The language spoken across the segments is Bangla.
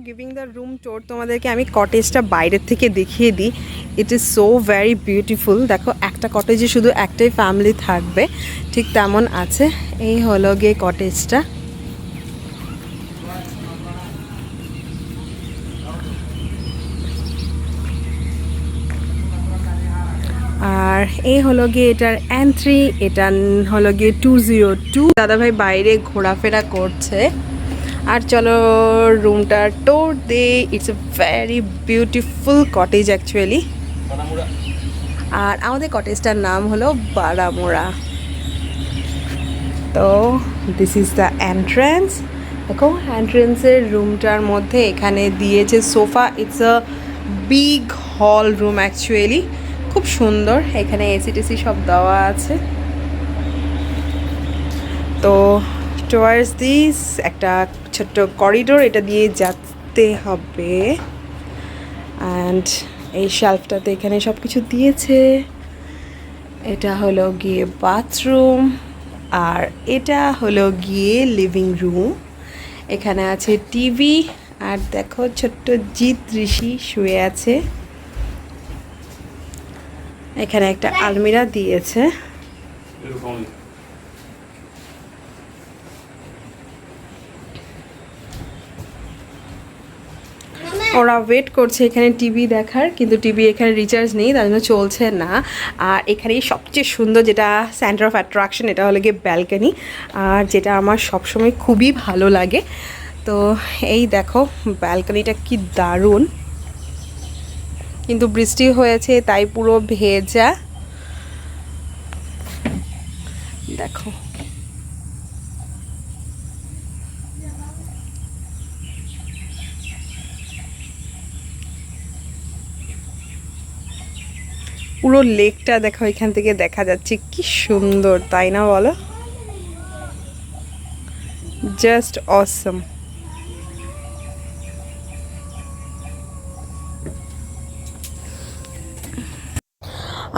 গিভিং দ্য রুম টোর তোমাদেরকে আমি কটেজটা বাইরের থেকে দেখিয়ে দিই। It is so very beautiful. দেখো একটা কটেজে শুধু একটাই ফ্যামিলি থাকবে, ঠিক তেমন আছে। এই হলো গিয়ে কটেজটা। আর এই হলো গিয়ে এটার এন্ট্রি। এটা হলো গিয়ে 202। দাদাভাই বাইরে ঘোরাফেরা করছে। আর চলো রুমটার টোর দে। It's a very beautiful cottage actually. আর আমাদের কটেজটার নাম হলো বারামোড়া। তো দিস ইজ দ্য এন্ট্রান্স। দেখো এন্ট্রান্সের রুমটার মধ্যে এখানে দিয়েছে sofa. It's a big hall room actually, খুব সুন্দর। এখানে এসি টেসি সব দেওয়া আছে। তো টুয়ার্ডস দিস একটা ছোট্ট করিডোর, এটা দিয়ে যেতে হবে। অ্যান্ড এই শেলফটাতে এখানে সব কিছু দিয়েছে। এটা হলো গিয়ে বাথরুম, আর এটা হলো গিয়ে লিভিং রুম। এখানে আছে টিভি, আর দেখো ছোট্ট জিৎ ঋষি শুয়ে আছে। এখানে একটা আলমিরা দিয়েছে। ওরা ওয়েট করছে এখানে টিভি দেখার, কিন্তু টিভি এখানে রিচার্জ নেই, তার জন্য চলছে না। আর এখানেই সবচেয়ে সুন্দর যেটা সেন্টার অফ অ্যাট্রাকশন, এটা হলো গিয়ে ব্যালকনি, আর যেটা আমার সবসময় খুবই ভালো লাগে। তো এই দেখো ব্যালকনিটা কি দারুণ, কিন্তু বৃষ্টি হয়েছে তাই পুরো ভেজা। দেখো পুরো লেকটা দেখো এখান থেকে দেখা যাচ্ছে, কি সুন্দর তাই না বলো? জাস্ট অসম।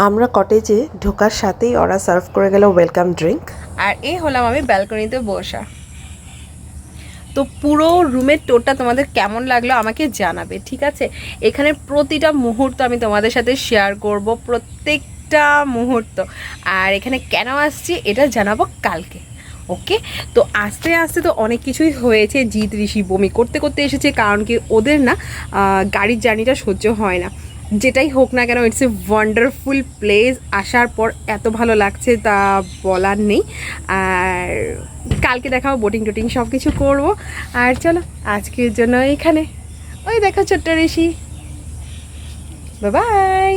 আমরা কটেজে ঢোকার সাথেই ওরা সার্ভ করে গেল ওয়েলকাম ড্রিঙ্ক। আর এই হলাম আমি ব্যালকনিতে বসা। তো পুরো রুমের টোরটা তোমাদের কেমন লাগলো আমাকে জানাবে, ঠিক আছে? এখানে প্রতিটা মুহূর্ত আমি তোমাদের সাথে শেয়ার করব, প্রত্যেকটা মুহূর্ত। আর এখানে কেন আসছি এটা জানাবো কালকে, ওকে? তো আস্তে আস্তে তো অনেক কিছুই হয়েছে। জিৎ ঋষি বমি করতে করতে এসেছে, কারণ কি ওদের না গাড়ির জার্নিটা সহ্য হয় না। যেটাই হোক না কেন, ইটস এ ওয়ান্ডারফুল প্লেস। আসার পর এত ভালো লাগছে তা বলার নেই। আর কালকে দেখাবো, বোটিং টোটিং সব কিছু করবো। আর চলো আজকের জন্য এখানে, ওই দেখো ছোট্ট ঋষি। Bye bye.